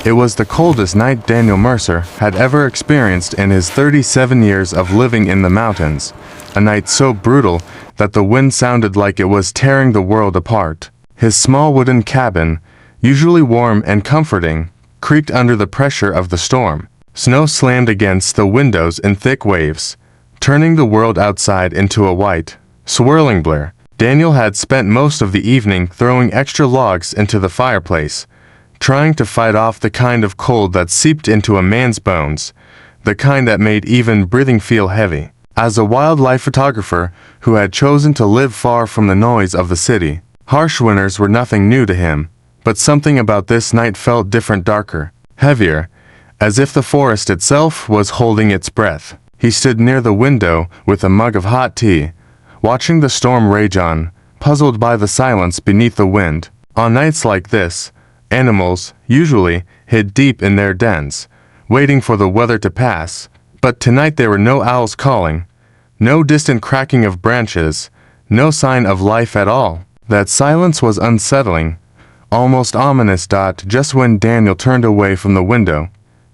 It was the coldest night Daniel Mercer had ever experienced in his 37 years of living in the mountains, a night so brutal that the wind sounded like it was tearing the world apart. His small wooden cabin, usually warm and comforting, creaked under the pressure of the storm. Snow slammed against the windows in thick waves, turning the world outside into a white, swirling blur. Daniel had spent most of the evening throwing extra logs into the fireplace, trying to fight off the kind of cold that seeped into a man's bones, the kind that made even breathing feel heavy. As a wildlife photographer who had chosen to live far from the noise of the city, harsh winters were nothing new to him, but something about this night felt different, darker, heavier, as if the forest itself was holding its breath. He stood near the window with a mug of hot tea, watching the storm rage on, puzzled by the silence beneath the wind. On nights like this, animals, usually, hid deep in their dens, waiting for the weather to pass, but tonight there were no owls calling, no distant cracking of branches, no sign of life at all. That silence was unsettling, almost ominous. Just when Daniel turned away from the window,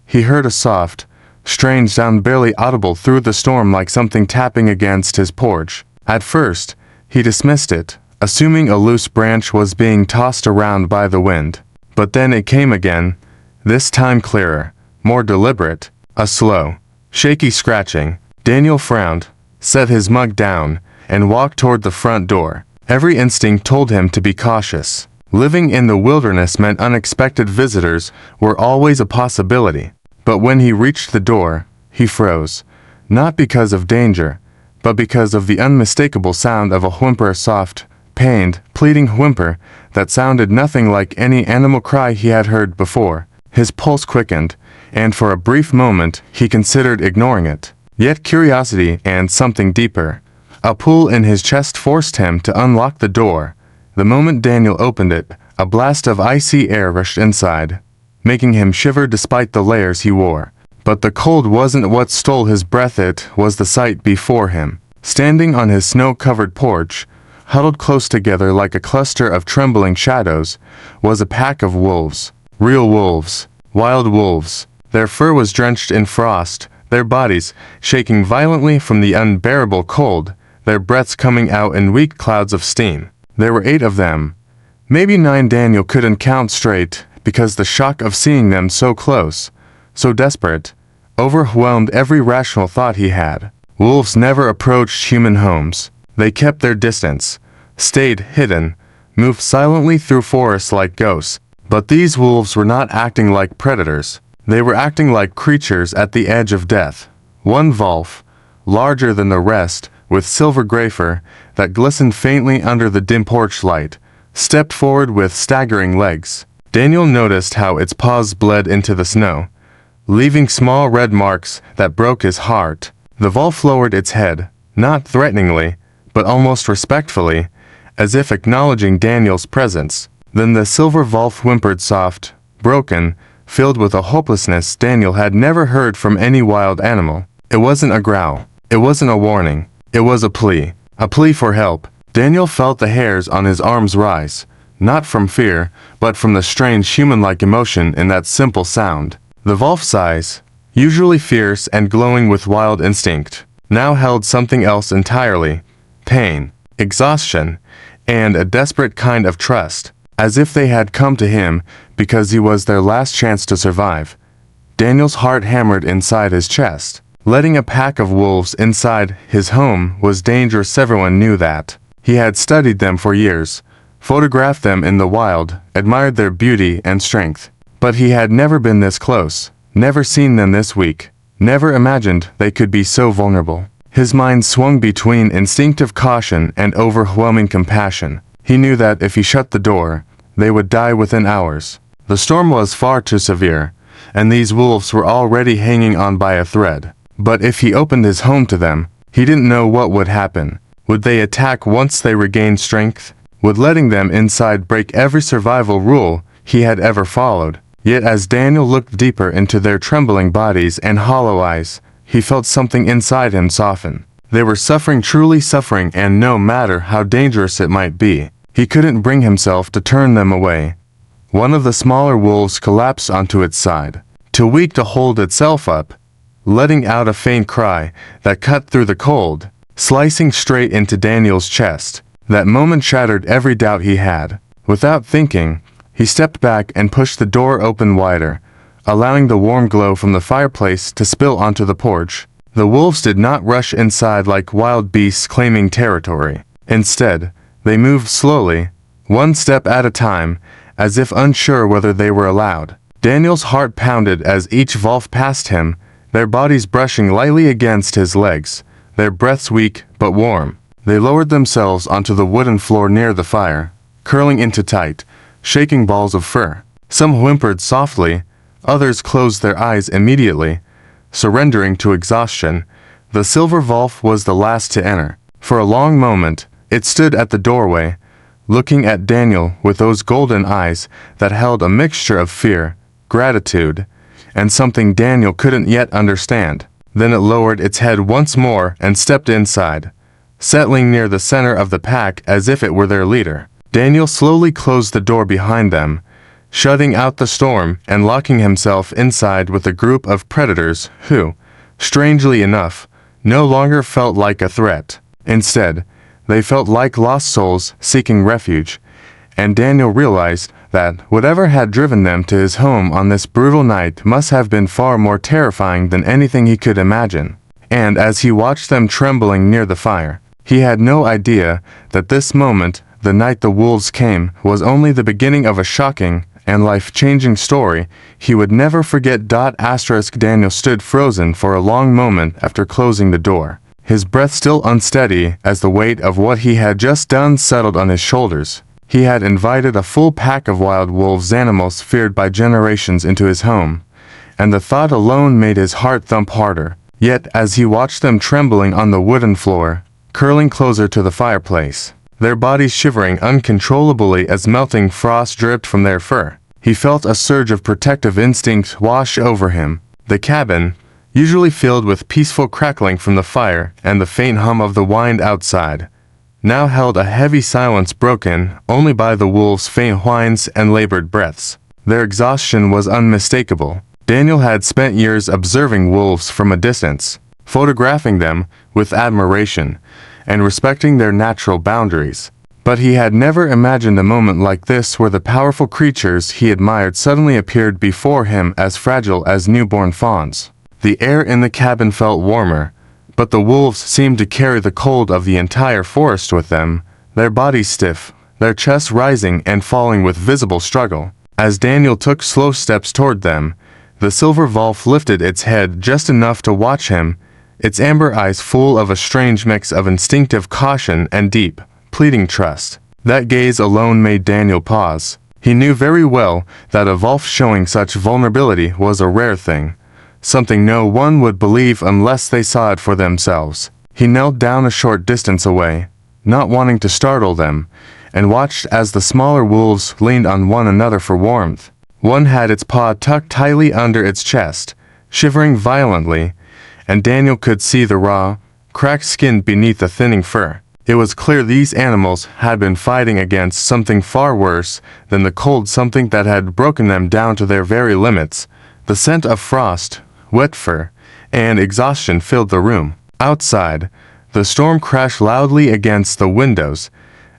he heard a soft, strange sound barely audible through the storm, like something tapping against his porch. At first, he dismissed it, assuming a loose branch was being tossed around by the wind. But then it came again, this time clearer, more deliberate, a slow, shaky scratching. Daniel frowned, set his mug down, and walked toward the front door. Every instinct told him to be cautious. Living in the wilderness meant unexpected visitors were always a possibility. But when he reached the door, he froze, not because of danger, but because of the unmistakable sound of a whimper, a soft, pained, pleading whimper that sounded nothing like any animal cry he had heard before. His pulse quickened, and for a brief moment he considered ignoring it. Yet curiosity and something deeper, a pull in his chest, forced him to unlock the door. The moment Daniel opened it, a blast of icy air rushed inside, making him shiver despite the layers he wore. But the cold wasn't what stole his breath, it was the sight before him. Standing on his snow-covered porch, huddled close together like a cluster of trembling shadows, was a pack of wolves. Real wolves. Wild wolves. Their fur was drenched in frost, their bodies shaking violently from the unbearable cold, their breaths coming out in weak clouds of steam. There were 8 of them. Maybe 9. Daniel couldn't count straight, because the shock of seeing them so close, so desperate, overwhelmed every rational thought he had. Wolves never approached human homes. They kept their distance, stayed hidden, moved silently through forests like ghosts. But these wolves were not acting like predators. They were acting like creatures at the edge of death. One wolf, larger than the rest, with silver gray fur that glistened faintly under the dim porch light, stepped forward with staggering legs. Daniel noticed how its paws bled into the snow, leaving small red marks that broke his heart. The wolf lowered its head, not threateningly, but almost respectfully, as if acknowledging Daniel's presence. Then the silver wolf whimpered, soft, broken, filled with a hopelessness Daniel had never heard from any wild animal. It wasn't a growl. It wasn't a warning. It was a plea for help. Daniel felt the hairs on his arms rise, not from fear, but from the strange human-like emotion in that simple sound. The wolf's eyes, usually fierce and glowing with wild instinct, now held something else entirely: pain, exhaustion, and a desperate kind of trust, as if they had come to him because he was their last chance to survive. Daniel's heart hammered inside his chest. Letting a pack of wolves inside his home was dangerous. Everyone knew that. He had studied them for years, photographed them in the wild, admired their beauty and strength. But he had never been this close, never seen them this weak, never imagined they could be so vulnerable. His mind swung between instinctive caution and overwhelming compassion. He knew that if he shut the door, they would die within hours. The storm was far too severe, and these wolves were already hanging on by a thread. But if he opened his home to them, he didn't know what would happen. Would they attack once they regained strength? Would letting them inside break every survival rule he had ever followed? Yet as Daniel looked deeper into their trembling bodies and hollow eyes, he felt something inside him soften. They were suffering, truly suffering, and no matter how dangerous it might be, he couldn't bring himself to turn them away. one of the smaller wolves collapsed onto its side, too weak to hold itself up, letting out a faint cry that cut through the cold, slicing straight into Daniel's chest. That moment shattered every doubt he had. Without thinking, he stepped back and pushed the door open wider, allowing the warm glow from the fireplace to spill onto the porch. The wolves did not rush inside like wild beasts claiming territory. Instead, they moved slowly, one step at a time, as if unsure whether they were allowed. Daniel's heart pounded as each wolf passed him, their bodies brushing lightly against his legs, their breaths weak but warm. They lowered themselves onto the wooden floor near the fire, curling into tight, shaking balls of fur. Some whimpered softly, others closed their eyes immediately, surrendering to exhaustion. The silver wolf was the last to enter. For a long moment, it stood at the doorway, looking at Daniel with those golden eyes that held a mixture of fear, gratitude, and something Daniel couldn't yet understand. Then it lowered its head once more and stepped inside, settling near the center of the pack as if it were their leader. Daniel slowly closed the door behind them, shutting out the storm and locking himself inside with a group of predators who, strangely enough, no longer felt like a threat. Instead, they felt like lost souls seeking refuge, and Daniel realized that whatever had driven them to his home on this brutal night must have been far more terrifying than anything he could imagine. And as he watched them trembling near the fire, he had no idea that this moment, the night the wolves came, was only the beginning of a shocking and life-changing story he would never forget. Daniel stood frozen for a long moment after closing the door, his breath still unsteady as the weight of what he had just done settled on his shoulders. He had invited a full pack of wild wolves, animals feared by generations, into his home, and the thought alone made his heart thump harder. Yet as he watched them trembling on the wooden floor, curling closer to the fireplace, their bodies shivering uncontrollably as melting frost dripped from their fur, he felt a surge of protective instinct wash over him. The cabin, usually filled with peaceful crackling from the fire and the faint hum of the wind outside, now held a heavy silence broken only by the wolves' faint whines and labored breaths. Their exhaustion was unmistakable. Daniel had spent years observing wolves from a distance, photographing them with admiration, and respecting their natural boundaries. But he had never imagined a moment like this where the powerful creatures he admired suddenly appeared before him as fragile as newborn fawns. The air in the cabin felt warmer, but the wolves seemed to carry the cold of the entire forest with them, their bodies stiff, their chests rising and falling with visible struggle. As Daniel took slow steps toward them, the silver wolf lifted its head just enough to watch him, its amber eyes full of a strange mix of instinctive caution and deep, pleading trust. That gaze alone made Daniel pause. He knew very well that a wolf showing such vulnerability was a rare thing, something no one would believe unless they saw it for themselves. He knelt down a short distance away, not wanting to startle them, and watched as the smaller wolves leaned on one another for warmth. One had its paw tucked tightly under its chest, shivering violently, and Daniel could see the raw, cracked skin beneath the thinning fur. It was clear these animals had been fighting against something far worse than the cold, something that had broken them down to their very limits. The scent of frost, wet fur, and exhaustion filled the room. Outside, the storm crashed loudly against the windows,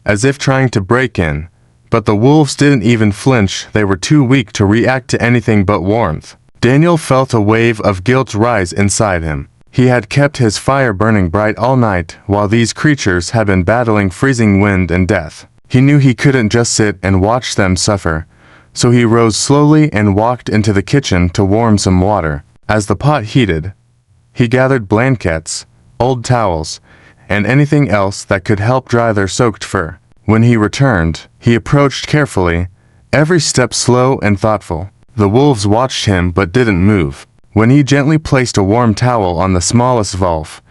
as if trying to break in, but the wolves didn't even flinch. They were too weak to react to anything but warmth. Daniel felt a wave of guilt rise inside him. He had kept his fire burning bright all night while these creatures had been battling freezing wind and death. He knew he couldn't just sit and watch them suffer, so he rose slowly and walked into the kitchen to warm some water. As the pot heated, he gathered blankets, old towels, and anything else that could help dry their soaked fur. When he returned, he approached carefully, every step slow and thoughtful. The wolves watched him but didn't move. When he gently placed a warm towel on the smallest wolf,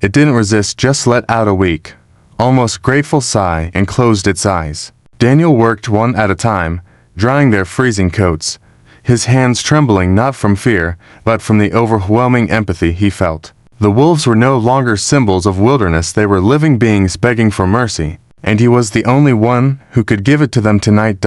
it didn't resist, just let out a weak, almost grateful sigh and closed its eyes. Daniel worked one at a time, drying their freezing coats, his hands trembling not from fear, but from the overwhelming empathy he felt. The wolves were no longer symbols of wilderness, they were living beings begging for mercy. and he was the only one who could give it to them tonight.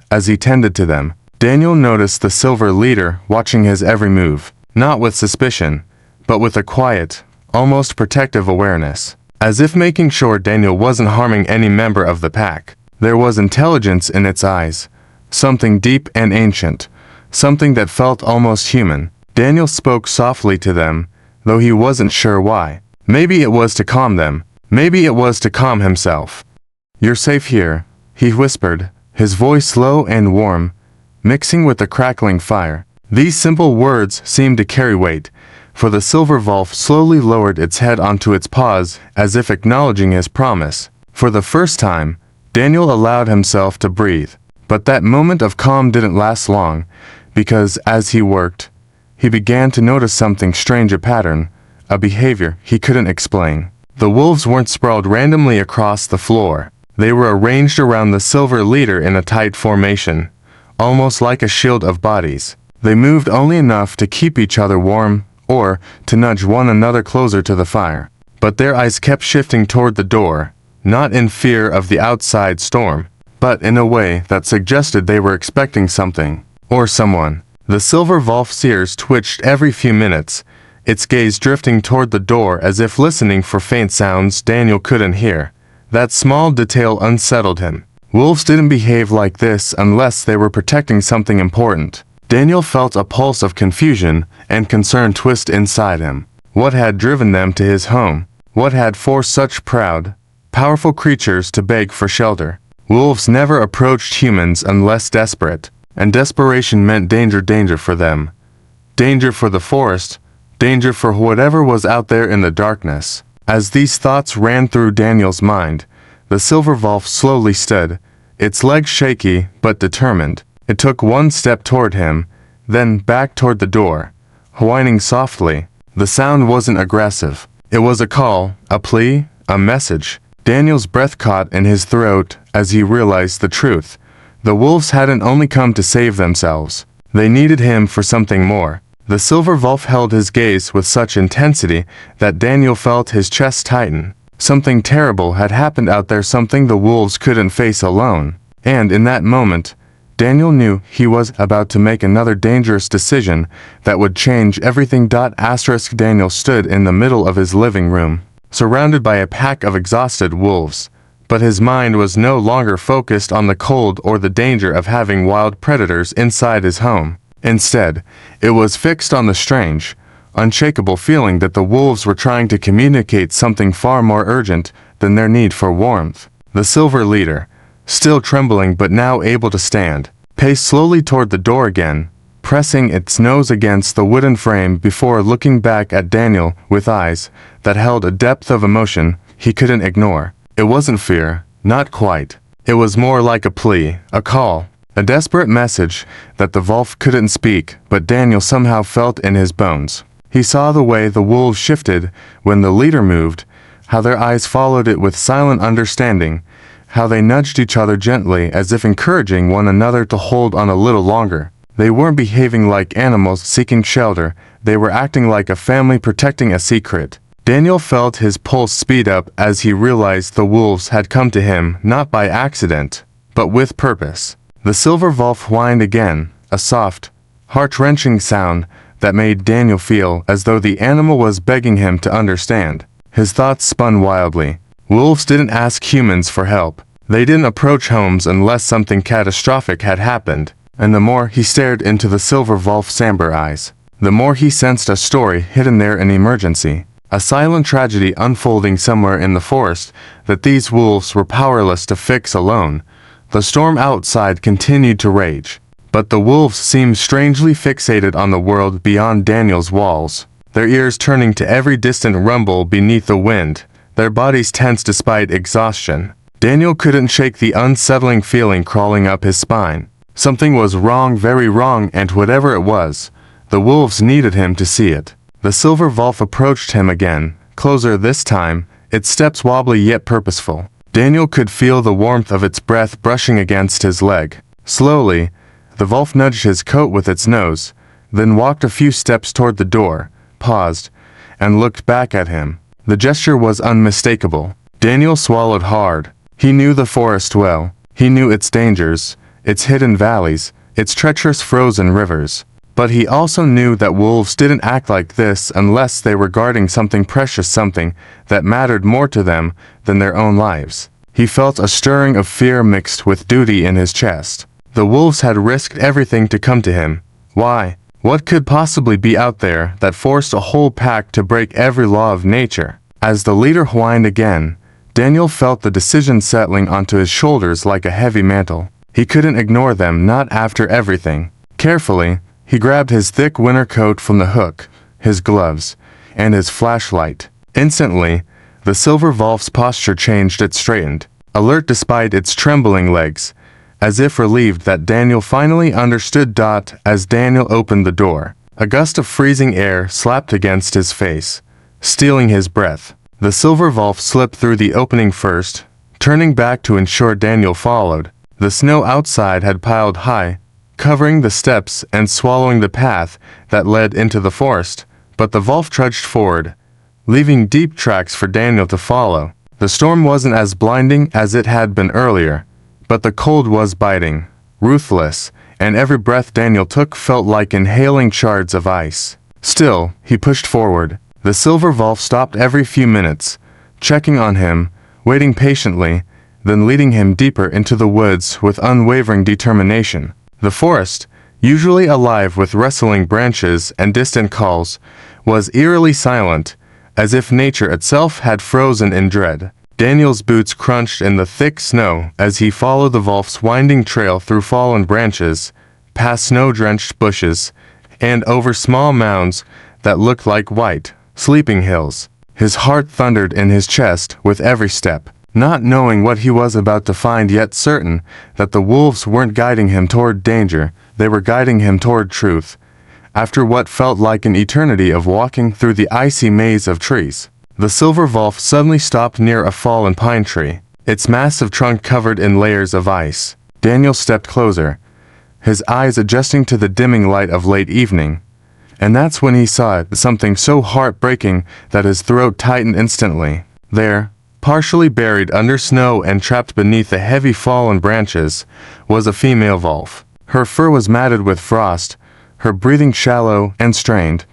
As he tended to them, Daniel noticed the silver leader watching his every move, not with suspicion, but with a quiet, almost protective awareness, as if making sure Daniel wasn't harming any member of the pack. There was intelligence in its eyes, something deep and ancient, something that felt almost human. Daniel spoke softly to them, though he wasn't sure why. Maybe it was to calm them, maybe it was to calm himself. "You're safe here," he whispered, his voice low and warm, mixing with the crackling fire. These simple words seemed to carry weight, for the silver wolf slowly lowered its head onto its paws as if acknowledging his promise. For the first time, Daniel allowed himself to breathe. But that moment of calm didn't last long, because as he worked, he began to notice something strange, a pattern, a behavior he couldn't explain. The wolves weren't sprawled randomly across the floor. They were arranged around the silver leader in a tight formation, almost like a shield of bodies. They moved only enough to keep each other warm, or to nudge one another closer to the fire. But their eyes kept shifting toward the door, not in fear of the outside storm, but in a way that suggested they were expecting something, or someone. The silver wolf's ears twitched every few minutes, its gaze drifting toward the door as if listening for faint sounds Daniel couldn't hear. That small detail unsettled him. Wolves didn't behave like this unless they were protecting something important. Daniel felt a pulse of confusion and concern twist inside him. What had driven them to his home? What had forced such proud, powerful creatures to beg for shelter? Wolves never approached humans unless desperate, and desperation meant danger, danger for them. Danger for the forest, danger for whatever was out there in the darkness. As these thoughts ran through Daniel's mind, the silver wolf slowly stood, its legs shaky but determined. It took one step toward him, then back toward the door, whining softly. The sound wasn't aggressive. It was a call, a plea, a message. Daniel's breath caught in his throat as he realized the truth. The wolves hadn't only come to save themselves. They needed him for something more. The silver wolf held his gaze with such intensity that Daniel felt his chest tighten. Something terrible had happened out there, something the wolves couldn't face alone. And in that moment, Daniel knew he was about to make another dangerous decision that would change everything. Daniel stood in the middle of his living room, surrounded by a pack of exhausted wolves, but his mind was no longer focused on the cold or the danger of having wild predators inside his home. Instead, it was fixed on the strange, unshakable feeling that the wolves were trying to communicate something far more urgent than their need for warmth. The silver leader, still trembling but now able to stand, paced slowly toward the door again, pressing its nose against the wooden frame before looking back at Daniel with eyes that held a depth of emotion he couldn't ignore. It wasn't fear, not quite. It was more like a plea, a call, a desperate message that the wolf couldn't speak, but Daniel somehow felt in his bones. He saw the way the wolves shifted when the leader moved, how their eyes followed it with silent understanding, how they nudged each other gently as if encouraging one another to hold on a little longer. They weren't behaving like animals seeking shelter, they were acting like a family protecting a secret. Daniel felt his pulse speed up as he realized the wolves had come to him not by accident, but with purpose. The silver wolf whined again, a soft, heart-wrenching sound that made Daniel feel as though the animal was begging him to understand. His thoughts spun wildly. Wolves didn't ask humans for help. They didn't approach homes unless something catastrophic had happened. And the more he stared into the silver wolf's amber eyes, the more he sensed a story hidden there, an emergency, a silent tragedy unfolding somewhere in the forest that these wolves were powerless to fix alone. The storm outside continued to rage, but the wolves seemed strangely fixated on the world beyond Daniel's walls, their ears turning to every distant rumble beneath the wind, their bodies tense despite exhaustion. Daniel couldn't shake the unsettling feeling crawling up his spine. Something was wrong, very wrong, and whatever it was, the wolves needed him to see it. The silver wolf approached him again, closer this time, its steps wobbly yet purposeful. Daniel could feel the warmth of its breath brushing against his leg. Slowly, the wolf nudged his coat with its nose, then walked a few steps toward the door, paused, and looked back at him. The gesture was unmistakable. Daniel swallowed hard. He knew the forest well. He knew its dangers, its hidden valleys, its treacherous frozen rivers. But he also knew that wolves didn't act like this unless they were guarding something precious, something that mattered more to them than their own lives. He felt a stirring of fear mixed with duty in his chest. The wolves had risked everything to come to him. Why? What could possibly be out there that forced a whole pack to break every law of nature? As the leader whined again, Daniel felt the decision settling onto his shoulders like a heavy mantle. He couldn't ignore them, not after everything. Carefully, he grabbed his thick winter coat from the hook, his gloves, and his flashlight. Instantly, the silver wolf's posture changed. It straightened, alert despite its trembling legs, as if relieved that Daniel finally understood. As Daniel opened the door, a gust of freezing air slapped against his face, stealing his breath. The silver wolf slipped through the opening first, turning back to ensure Daniel followed. The snow outside had piled high, covering the steps and swallowing the path that led into the forest, but the wolf trudged forward, leaving deep tracks for Daniel to follow. The storm wasn't as blinding as it had been earlier, but the cold was biting, ruthless, and every breath Daniel took felt like inhaling shards of ice. Still, he pushed forward. The silver wolf stopped every few minutes, checking on him, waiting patiently, then leading him deeper into the woods with unwavering determination. The forest, usually alive with rustling branches and distant calls, was eerily silent, as if nature itself had frozen in dread. Daniel's boots crunched in the thick snow as he followed the wolf's winding trail through fallen branches, past snow-drenched bushes, and over small mounds that looked like white, sleeping hills. His heart thundered in his chest with every step. Not knowing what he was about to find, yet certain that the wolves weren't guiding him toward danger, they were guiding him toward truth. After what felt like an eternity of walking through the icy maze of trees, the silver wolf suddenly stopped near a fallen pine tree, its massive trunk covered in layers of ice. Daniel stepped closer, his eyes adjusting to the dimming light of late evening, and that's when he saw something so heartbreaking that his throat tightened instantly. There, partially buried under snow and trapped beneath the heavy fallen branches, was a female wolf. Her fur was matted with frost, her breathing shallow and strained,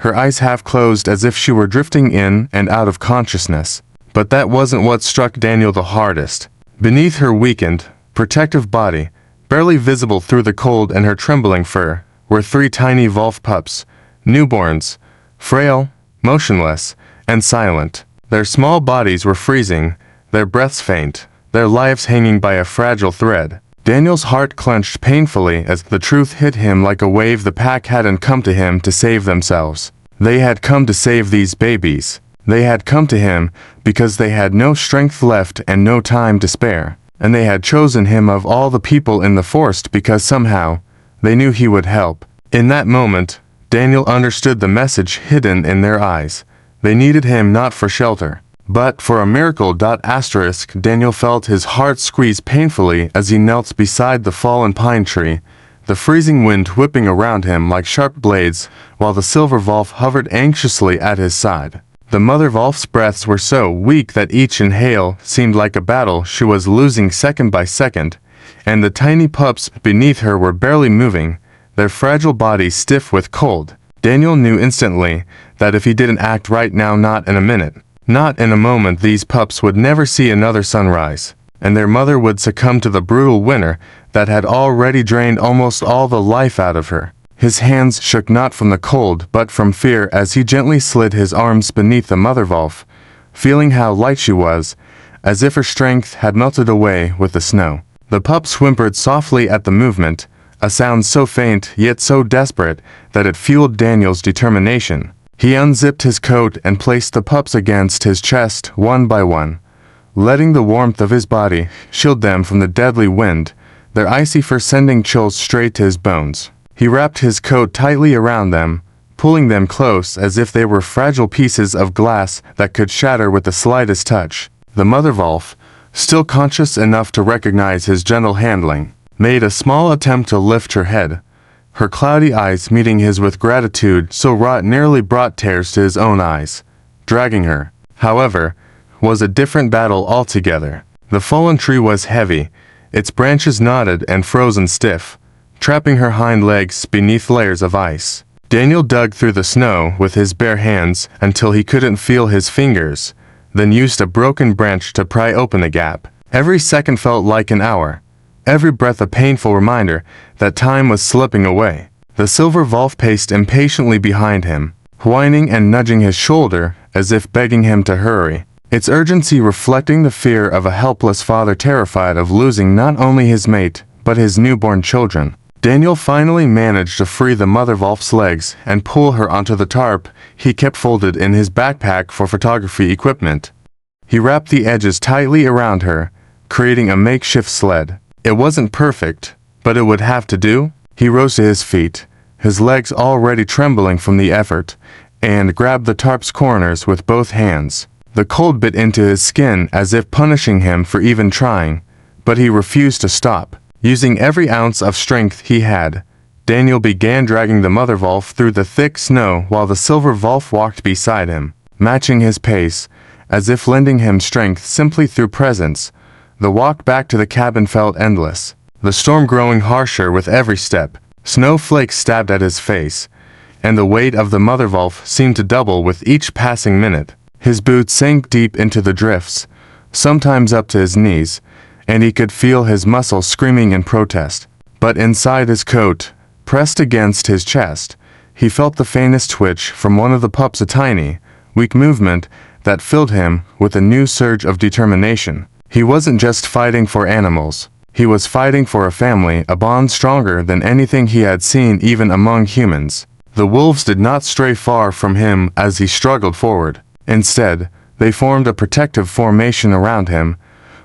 her eyes half closed as if she were drifting in and out of consciousness. But that wasn't what struck Daniel the hardest. Beneath her weakened, protective body, barely visible through the cold and her trembling fur, were three tiny wolf pups, newborns, frail, motionless, and silent. Their small bodies were freezing, their breaths faint, their lives hanging by a fragile thread. Daniel's heart clenched painfully as the truth hit him like a wave. The pack hadn't come to him to save themselves. They had come to save these babies. They had come to him because they had no strength left and no time to spare. And they had chosen him of all the people in the forest because somehow they knew he would help. In that moment, Daniel understood the message hidden in their eyes. They needed him not for shelter, but for a miracle. Daniel felt his heart squeeze painfully as he knelt beside the fallen pine tree, the freezing wind whipping around him like sharp blades, while the silver wolf hovered anxiously at his side. The mother wolf's breaths were so weak that each inhale seemed like a battle she was losing second by second, and the tiny pups beneath her were barely moving, their fragile bodies stiff with cold. Daniel knew instantly that if he didn't act right now, not in a minute, not in a moment, these pups would never see another sunrise, and their mother would succumb to the brutal winter that had already drained almost all the life out of her. His hands shook not from the cold but from fear as he gently slid his arms beneath the mother wolf, feeling how light she was, as if her strength had melted away with the snow. The pups whimpered softly at the movement, a sound so faint yet so desperate that it fueled Daniel's determination. He unzipped his coat and placed the pups against his chest one by one, letting the warmth of his body shield them from the deadly wind, their icy fur sending chills straight to his bones. He wrapped his coat tightly around them, pulling them close as if they were fragile pieces of glass that could shatter with the slightest touch. The mother wolf, still conscious enough to recognize his gentle handling, made a small attempt to lift her head, her cloudy eyes meeting his with gratitude so raw it nearly brought tears to his own eyes. Dragging her, however, was a different battle altogether. The fallen tree was heavy, its branches knotted and frozen stiff, trapping her hind legs beneath layers of ice. Daniel dug through the snow with his bare hands until he couldn't feel his fingers, then used a broken branch to pry open the gap. Every second felt like an hour, every breath a painful reminder that time was slipping away. The silver wolf paced impatiently behind him, whining and nudging his shoulder as if begging him to hurry, its urgency reflecting the fear of a helpless father terrified of losing not only his mate but his newborn children. Daniel finally managed to free the mother wolf's legs and pull her onto the tarp he kept folded in his backpack for photography equipment. He wrapped the edges tightly around her, creating a makeshift sled. It wasn't perfect, but it would have to do. He rose to his feet, his legs already trembling from the effort, and grabbed the tarp's corners with both hands. The cold bit into his skin as if punishing him for even trying, but he refused to stop. Using every ounce of strength he had, Daniel began dragging the mother wolf through the thick snow while the silver wolf walked beside him, matching his pace, as if lending him strength simply through presence. The walk back to the cabin felt endless, the storm growing harsher with every step. Snowflakes stabbed at his face, and the weight of the mother wolf seemed to double with each passing minute. His boots sank deep into the drifts, sometimes up to his knees, and he could feel his muscles screaming in protest. But inside his coat, pressed against his chest, he felt the faintest twitch from one of the pups, a tiny, weak movement that filled him with a new surge of determination. He wasn't just fighting for animals. He was fighting for a family, a bond stronger than anything he had seen even among humans. The wolves did not stray far from him as he struggled forward. Instead, they formed a protective formation around him,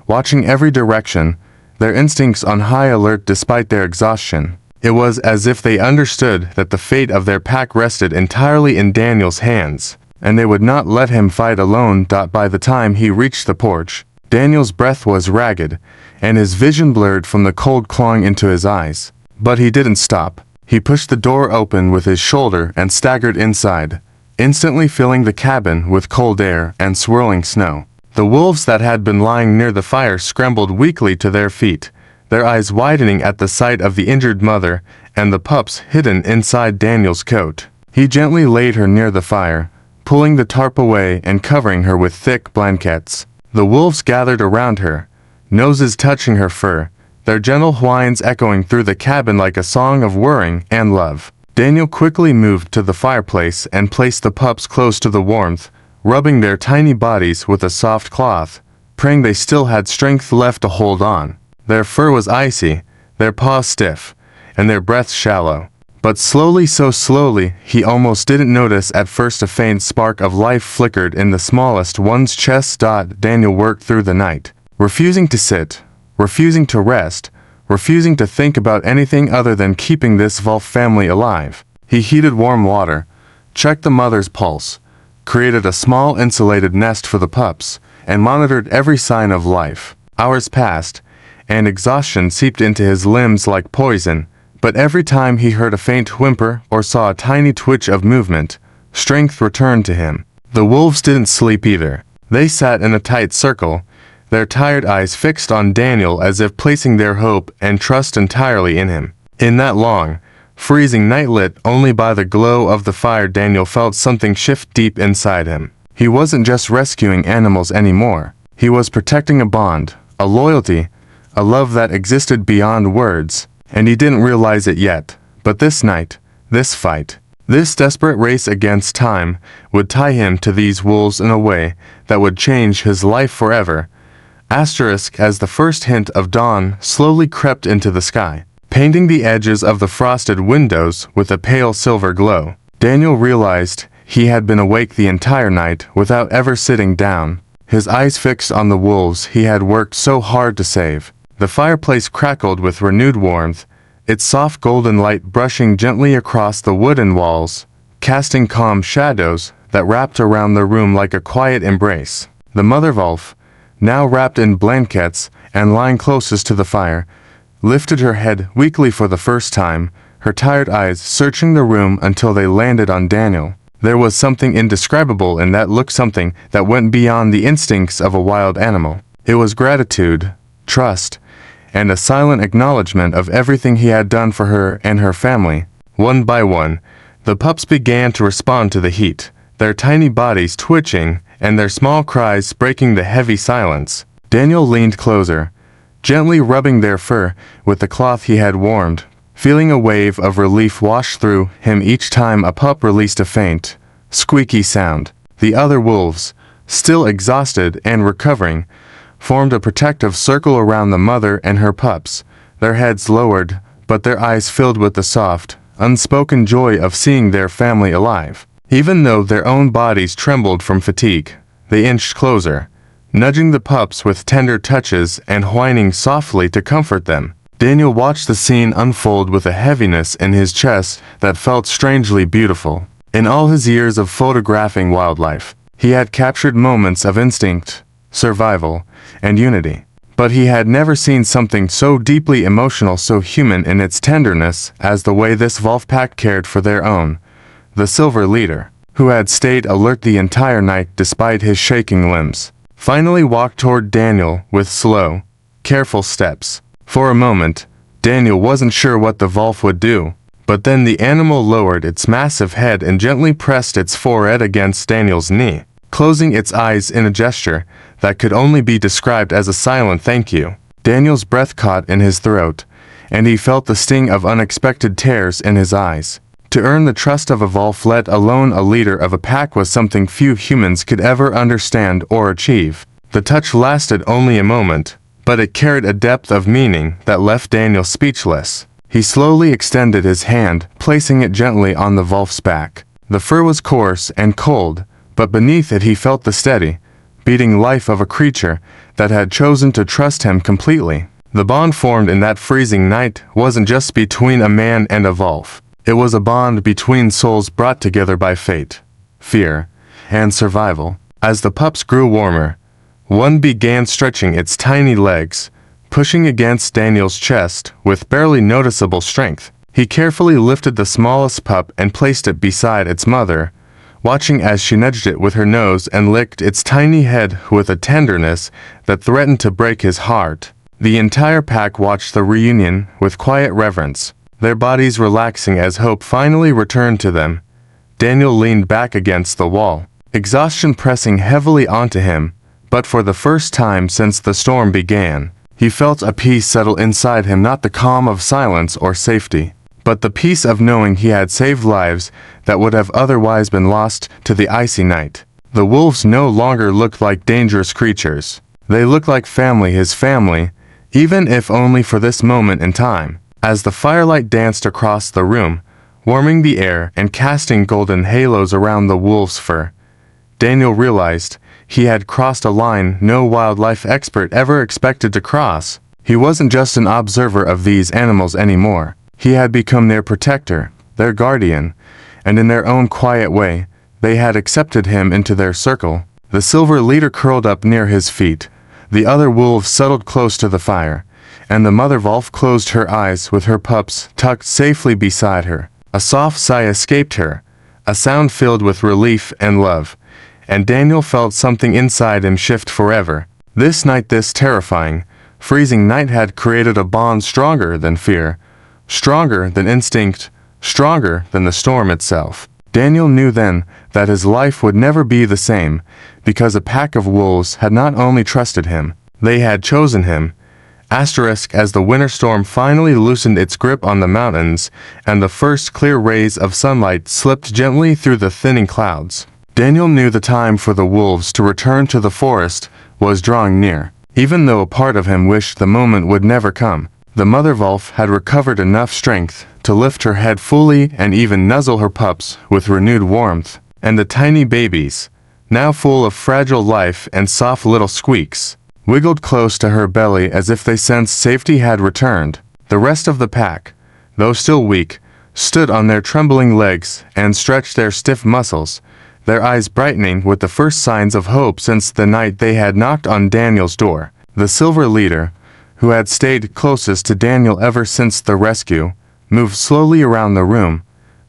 watching every direction, their instincts on high alert despite their exhaustion. It was as if they understood that the fate of their pack rested entirely in Daniel's hands, and they would not let him fight alone. By the time he reached the porch, Daniel's breath was ragged, and his vision blurred from the cold clawing into his eyes. But he didn't stop. He pushed the door open with his shoulder and staggered inside, instantly filling the cabin with cold air and swirling snow. The wolves that had been lying near the fire scrambled weakly to their feet, their eyes widening at the sight of the injured mother and the pups hidden inside Daniel's coat. He gently laid her near the fire, pulling the tarp away and covering her with thick blankets. The wolves gathered around her, noses touching her fur, their gentle whines echoing through the cabin like a song of whirring and love. Daniel quickly moved to the fireplace and placed the pups close to the warmth, rubbing their tiny bodies with a soft cloth, praying they still had strength left to hold on. Their fur was icy, their paws stiff, and their breaths shallow. But slowly, so slowly, he almost didn't notice at first, a faint spark of life flickered in the smallest one's chest. Daniel worked through the night, refusing to sit, refusing to rest, refusing to think about anything other than keeping this wolf family alive. He heated warm water, checked the mother's pulse, created a small insulated nest for the pups, and monitored every sign of life. Hours passed, and exhaustion seeped into his limbs like poison, but every time he heard a faint whimper or saw a tiny twitch of movement, strength returned to him. The wolves didn't sleep either. They sat in a tight circle, their tired eyes fixed on Daniel as if placing their hope and trust entirely in him. In that long, freezing night lit only by the glow of the fire, Daniel felt something shift deep inside him. He wasn't just rescuing animals anymore. He was protecting a bond, a loyalty, a love that existed beyond words, and he didn't realize it yet. But this night, this fight, this desperate race against time would tie him to these wolves in a way that would change his life forever. Asterisk as the first hint of dawn slowly crept into the sky, painting the edges of the frosted windows with a pale silver glow. Daniel realized he had been awake the entire night without ever sitting down, his eyes fixed on the wolves he had worked so hard to save. The fireplace crackled with renewed warmth, its soft golden light brushing gently across the wooden walls, casting calm shadows that wrapped around the room like a quiet embrace. The mother wolf, now wrapped in blankets and lying closest to the fire, lifted her head weakly for the first time, her tired eyes searching the room until they landed on Daniel. There was something indescribable in that look, something that went beyond the instincts of a wild animal. It was gratitude, trust, and a silent acknowledgement of everything he had done for her and her family. One by one, the pups began to respond to the heat, their tiny bodies twitching and their small cries breaking the heavy silence. Daniel leaned closer, gently rubbing their fur with the cloth he had warmed, feeling a wave of relief wash through him each time a pup released a faint, squeaky sound. The other wolves, still exhausted and recovering, formed a protective circle around the mother and her pups, their heads lowered, but their eyes filled with the soft, unspoken joy of seeing their family alive. Even though their own bodies trembled from fatigue, they inched closer, nudging the pups with tender touches and whining softly to comfort them. Daniel watched the scene unfold with a heaviness in his chest that felt strangely beautiful. In all his years of photographing wildlife, he had captured moments of instinct, survival, and unity. But he had never seen something so deeply emotional, so human in its tenderness as the way this wolf pack cared for their own, the silver leader, who had stayed alert the entire night despite his shaking limbs, finally walked toward Daniel with slow, careful steps. For a moment, Daniel wasn't sure what the wolf would do, but then the animal lowered its massive head and gently pressed its forehead against Daniel's knee, closing its eyes in a gesture that could only be described as a silent thank you. Daniel's breath caught in his throat, and he felt the sting of unexpected tears in his eyes. To earn the trust of a wolf, let alone a leader of a pack, was something few humans could ever understand or achieve. The touch lasted only a moment, but it carried a depth of meaning that left Daniel speechless. He slowly extended his hand, placing it gently on the wolf's back. The fur was coarse and cold, but beneath it he felt the steady, beating life of a creature that had chosen to trust him completely. The bond formed in that freezing night wasn't just between a man and a wolf. It was a bond between souls brought together by fate, fear, and survival. As the pups grew warmer, one began stretching its tiny legs, pushing against Daniel's chest with barely noticeable strength. He carefully lifted the smallest pup and placed it beside its mother, watching as she nudged it with her nose and licked its tiny head with a tenderness that threatened to break his heart. The entire pack watched the reunion with quiet reverence, their bodies relaxing as hope finally returned to them. Daniel leaned back against the wall, exhaustion pressing heavily onto him, but for the first time since the storm began, he felt a peace settle inside him, not the calm of silence or safety, but the peace of knowing he had saved lives that would have otherwise been lost to the icy night. The wolves no longer looked like dangerous creatures. They looked like family, his family, even if only for this moment in time. As the firelight danced across the room, warming the air and casting golden halos around the wolf's fur, Daniel realized he had crossed a line no wildlife expert ever expected to cross. He wasn't just an observer of these animals anymore. He had become their protector, their guardian, and in their own quiet way, they had accepted him into their circle. The silver leader curled up near his feet, the other wolves settled close to the fire, and the mother wolf closed her eyes with her pups tucked safely beside her. A soft sigh escaped her, a sound filled with relief and love, and Daniel felt something inside him shift forever. This night, this terrifying, freezing night, had created a bond stronger than fear, stronger than instinct, stronger than the storm itself. Daniel knew then that his life would never be the same, because a pack of wolves had not only trusted him, they had chosen him. As the winter storm finally loosened its grip on the mountains, and the first clear rays of sunlight slipped gently through the thinning clouds, Daniel knew the time for the wolves to return to the forest was drawing near. Even though a part of him wished the moment would never come, the mother wolf had recovered enough strength to lift her head fully and even nuzzle her pups with renewed warmth, and the tiny babies, now full of fragile life and soft little squeaks, wiggled close to her belly as if they sensed safety had returned. The rest of the pack, though still weak, stood on their trembling legs and stretched their stiff muscles, their eyes brightening with the first signs of hope since the night they had knocked on Daniel's door. The silver leader, who had stayed closest to Daniel ever since the rescue, moved slowly around the room,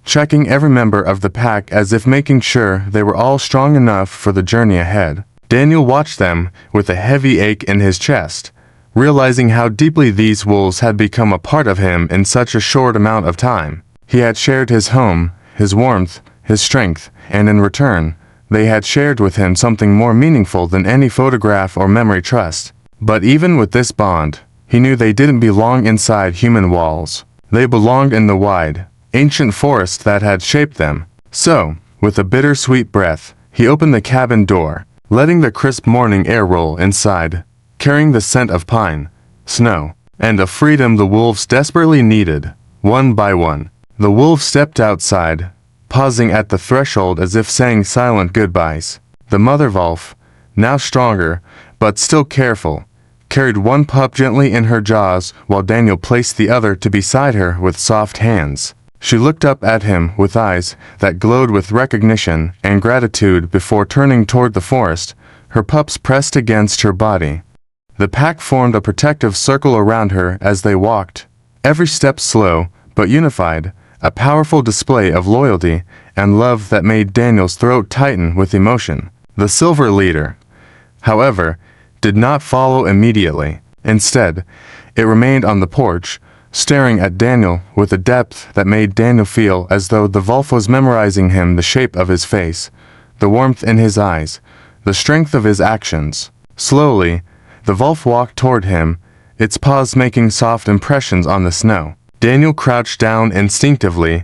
checking every member of the pack as if making sure they were all strong enough for the journey ahead. Daniel watched them with a heavy ache in his chest, realizing how deeply these wolves had become a part of him in such a short amount of time. He had shared his home, his warmth, his strength, and in return, they had shared with him something more meaningful than any photograph or memory trust. But even with this bond, he knew they didn't belong inside human walls. They belonged in the wide, ancient forest that had shaped them. So, with a bittersweet breath, he opened the cabin door, letting the crisp morning air roll inside, carrying the scent of pine, snow, and of freedom the wolves desperately needed. One by one, the wolves stepped outside, pausing at the threshold as if saying silent goodbyes. The mother wolf, now stronger, but still careful, carried one pup gently in her jaws while Daniel placed the other to beside her with soft hands. She looked up at him with eyes that glowed with recognition and gratitude before turning toward the forest, her pups pressed against her body. The pack formed a protective circle around her as they walked, every step slow but unified, a powerful display of loyalty and love that made Daniel's throat tighten with emotion. The silver leader, however, did not follow immediately. Instead, it remained on the porch, staring at Daniel with a depth that made Daniel feel as though the wolf was memorizing him, the shape of his face, the warmth in his eyes, the strength of his actions. Slowly, the wolf walked toward him, its paws making soft impressions on the snow. Daniel crouched down instinctively,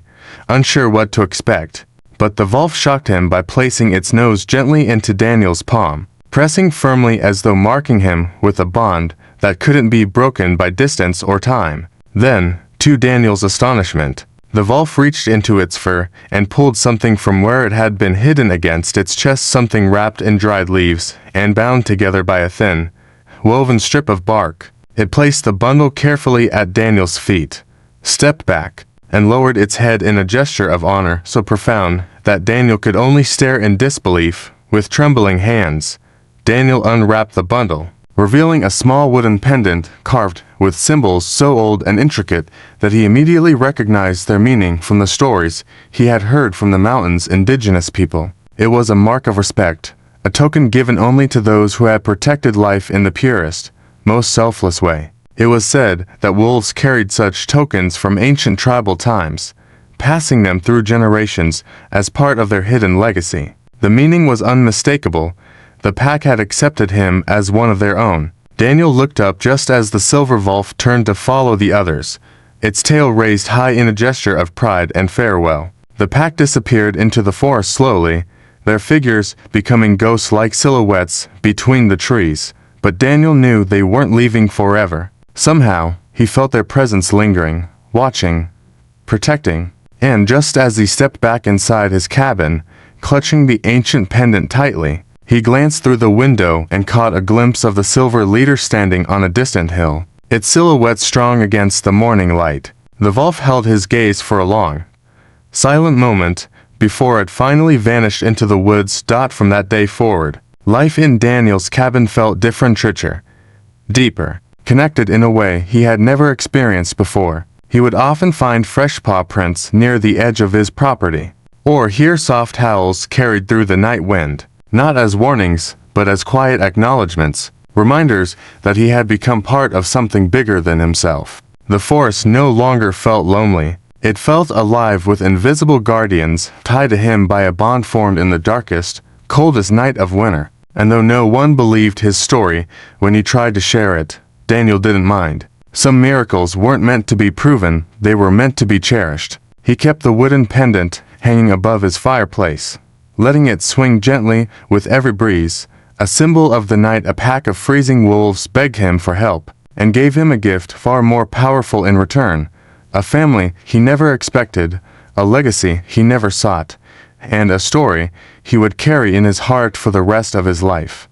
unsure what to expect, but the wolf shocked him by placing its nose gently into Daniel's palm, pressing firmly as though marking him with a bond that couldn't be broken by distance or time. Then, to Daniel's astonishment, the wolf reached into its fur and pulled something from where it had been hidden against its chest, something wrapped in dried leaves and bound together by a thin, woven strip of bark. It placed the bundle carefully at Daniel's feet, stepped back, and lowered its head in a gesture of honor so profound that Daniel could only stare in disbelief. With trembling hands, Daniel unwrapped the bundle, revealing a small wooden pendant carved with symbols so old and intricate that he immediately recognized their meaning from the stories he had heard from the mountain's indigenous people. It was a mark of respect, a token given only to those who had protected life in the purest, most selfless way. It was said that wolves carried such tokens from ancient tribal times, passing them through generations as part of their hidden legacy. The meaning was unmistakable. The pack had accepted him as one of their own. Daniel looked up just as the silver wolf turned to follow the others, its tail raised high in a gesture of pride and farewell. The pack disappeared into the forest slowly, their figures becoming ghost-like silhouettes between the trees. But Daniel knew they weren't leaving forever. Somehow, he felt their presence lingering, watching, protecting. And just as he stepped back inside his cabin, clutching the ancient pendant tightly, he glanced through the window and caught a glimpse of the silver leader standing on a distant hill, its silhouette strong against the morning light. The wolf held his gaze for a long, silent moment before it finally vanished into the woods. From that day forward, life in Daniel's cabin felt different, richer, deeper, connected in a way he had never experienced before. He would often find fresh paw prints near the edge of his property, or hear soft howls carried through the night wind, not as warnings, but as quiet acknowledgments, reminders that he had become part of something bigger than himself. The forest no longer felt lonely. It felt alive with invisible guardians tied to him by a bond formed in the darkest, coldest night of winter. And though no one believed his story when he tried to share it, Daniel didn't mind. Some miracles weren't meant to be proven, they were meant to be cherished. He kept the wooden pendant hanging above his fireplace, letting it swing gently with every breeze, a symbol of the night a pack of freezing wolves begged him for help, and gave him a gift far more powerful in return, a family he never expected, a legacy he never sought, and a story he would carry in his heart for the rest of his life.